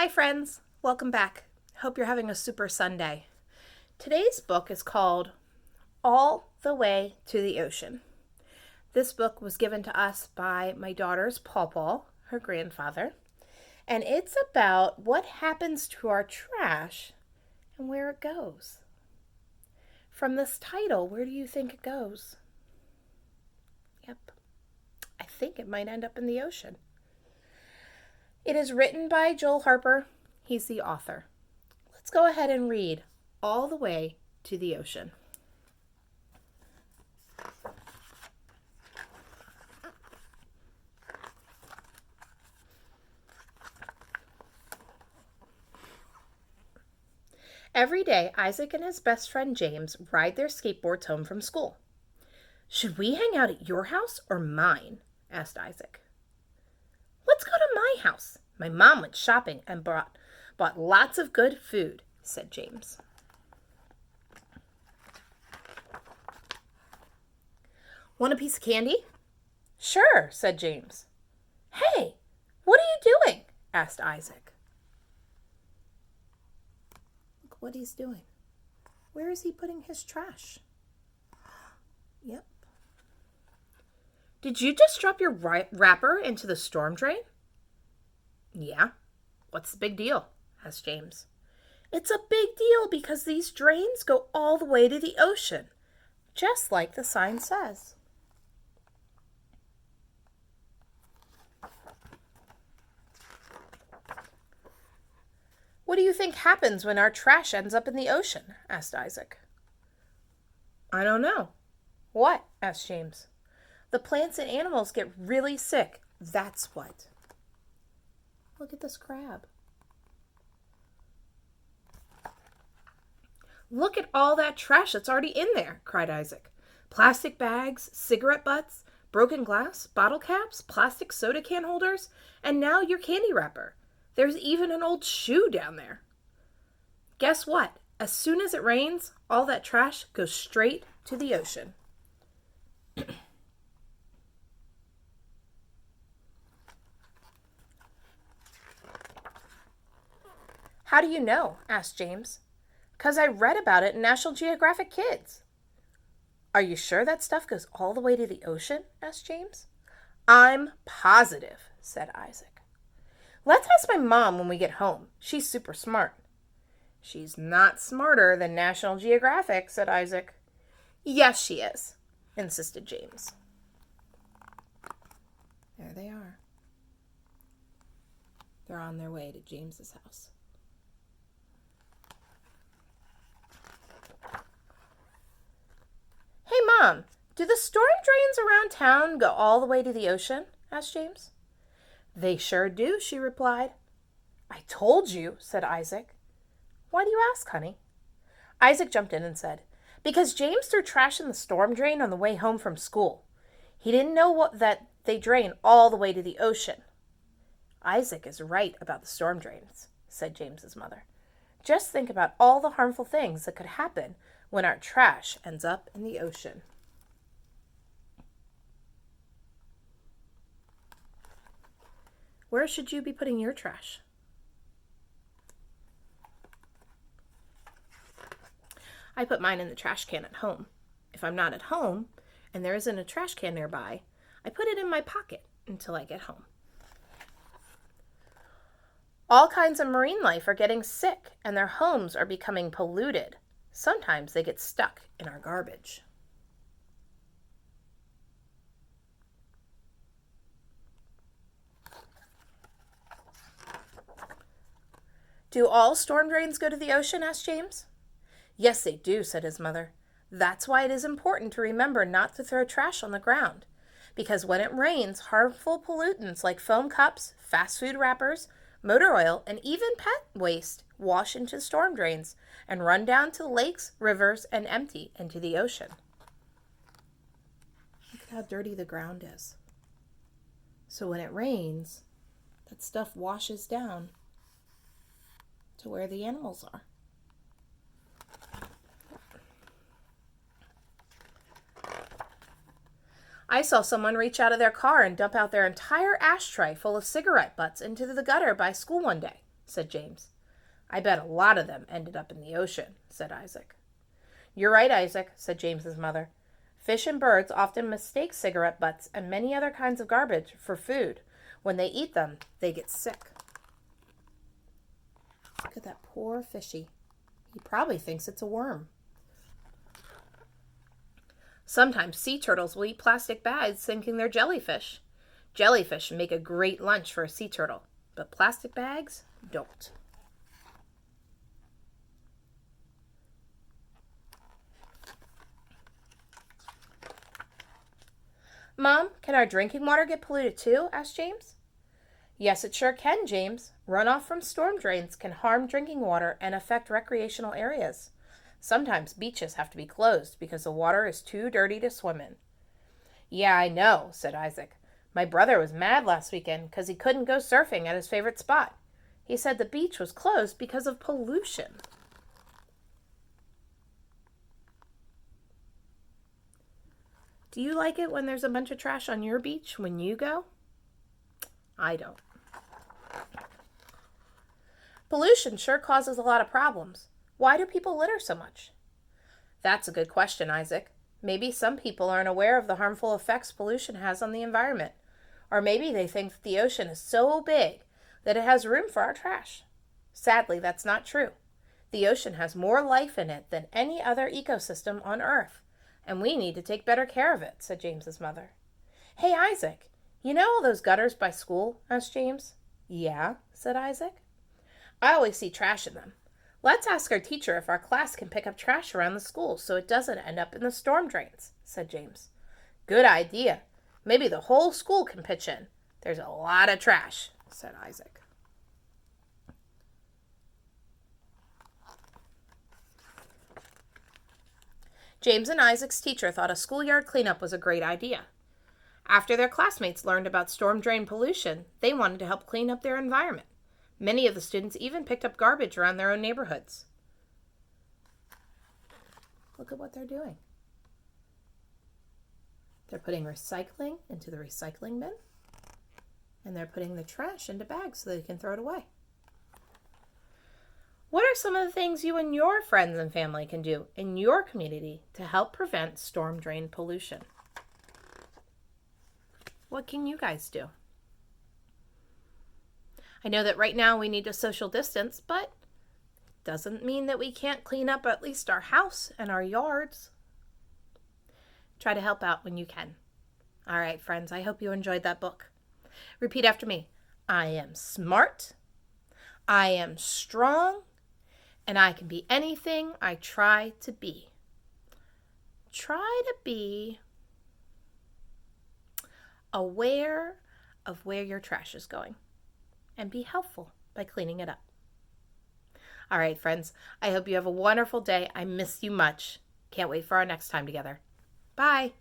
Hi friends, welcome back. Hope you're having a super Sunday. Today's book is called All the Way to the Ocean. This book was given to us by my daughter's pawpaw, her grandfather, and it's about what happens to our trash and where it goes. From this title, where do you think it goes? Yep, I think it might end up in the ocean. It is written by Joel Harper. He's the author. Let's go ahead and read All the Way to the Ocean. Every day, Isaac and his best friend James ride their skateboards home from school. "Should we hang out at your house or mine?" asked Isaac. "Let's go to my house. My mom went shopping and bought lots of good food," said James. "Want a piece of candy?" "Sure," said James. "Hey, what are you doing?" asked Isaac. Look what he's doing. Where is he putting his trash? Yep. "Did you just drop your wrapper into the storm drain?" "Yeah. What's the big deal?" asked James. "It's a big deal because these drains go all the way to the ocean, just like the sign says." "What do you think happens when our trash ends up in the ocean?" asked Isaac. "I don't know." "What?" asked James. "The plants and animals get really sick. That's what." Look at this crab. "Look at all that trash that's already in there," cried Isaac. "Plastic bags, cigarette butts, broken glass, bottle caps, plastic soda can holders, and now your candy wrapper. There's even an old shoe down there. Guess what? As soon as it rains, all that trash goes straight to the ocean." "How do you know?" asked James. "'Cause I read about it in National Geographic Kids." "Are you sure that stuff goes all the way to the ocean?" asked James. "I'm positive," said Isaac. "Let's ask my mom when we get home. She's super smart." "She's not smarter than National Geographic," said Isaac. "Yes, she is," insisted James. There they are. They're on their way to James's house. "Hey, Mom, do the storm drains around town go all the way to the ocean?" asked James. "They sure do," she replied. "I told you," said Isaac. "Why do you ask, honey?" Isaac jumped in and said, "Because James threw trash in the storm drain on the way home from school. He didn't know that they drain all the way to the ocean." "Isaac is right about the storm drains," said James's mother. "Just think about all the harmful things that could happen when our trash ends up in the ocean." Where should you be putting your trash? I put mine in the trash can at home. If I'm not at home and there isn't a trash can nearby, I put it in my pocket until I get home. All kinds of marine life are getting sick and their homes are becoming polluted. Sometimes they get stuck in our garbage. "Do all storm drains go to the ocean?" asked James. "Yes, they do," said his mother. "That's why it is important to remember not to throw trash on the ground. Because when it rains, harmful pollutants like foam cups, fast food wrappers, motor oil, and even pet waste wash into storm drains and run down to lakes, rivers, and empty into the ocean." Look at how dirty the ground is. So when it rains, that stuff washes down to where the animals are. I saw someone reach out of their car and dump out their entire ashtray full of cigarette butts into the gutter by school one day. said James. I bet a lot of them ended up in the ocean, said Isaac. You're right, Isaac, said James's mother. Fish and birds often mistake cigarette butts and many other kinds of garbage for food. When they eat them, they get sick. Look at that poor fishy. He probably thinks it's a worm. Sometimes sea turtles will eat plastic bags thinking they're jellyfish. Jellyfish make a great lunch for a sea turtle, but plastic bags don't. Mom, can our drinking water get polluted too? Asked James. Yes, it sure can, James. Runoff from storm drains can harm drinking water and affect recreational areas. Sometimes beaches have to be closed because the water is too dirty to swim in. Yeah, I know, said Isaac. My brother was mad last weekend because he couldn't go surfing at his favorite spot. He said the beach was closed because of pollution. Do you like it when there's a bunch of trash on your beach when you go? I don't. Pollution sure causes a lot of problems. Why do people litter so much? That's a good question, Isaac. Maybe some people aren't aware of the harmful effects pollution has on the environment. Or maybe they think that the ocean is so big that it has room for our trash. Sadly, that's not true. The ocean has more life in it than any other ecosystem on Earth, and we need to take better care of it, said James's mother. Hey, Isaac, you know all those gutters by school? Asked James. Yeah, said Isaac. I always see trash in them. Let's ask our teacher if our class can pick up trash around the school so it doesn't end up in the storm drains, said James. Good idea. Maybe the whole school can pitch in. There's a lot of trash, said Isaac. James and Isaac's teacher thought a schoolyard cleanup was a great idea. After their classmates learned about storm drain pollution, they wanted to help clean up their environment. Many of the students even picked up garbage around their own neighborhoods. Look at what they're doing. They're putting recycling into the recycling bin, and they're putting the trash into bags so they can throw it away. What are some of the things you and your friends and family can do in your community to help prevent storm drain pollution? What can you guys do? I know that right now we need to social distance, but it doesn't mean that we can't clean up at least our house and our yards. Try to help out when you can. All right, friends, I hope you enjoyed that book. Repeat after me. I am smart, I am strong, and I can be anything I try to be. Try to be aware of where your trash is going and be helpful by cleaning it up. All right, friends, I hope you have a wonderful day. I miss you much. Can't wait for our next time together. Bye.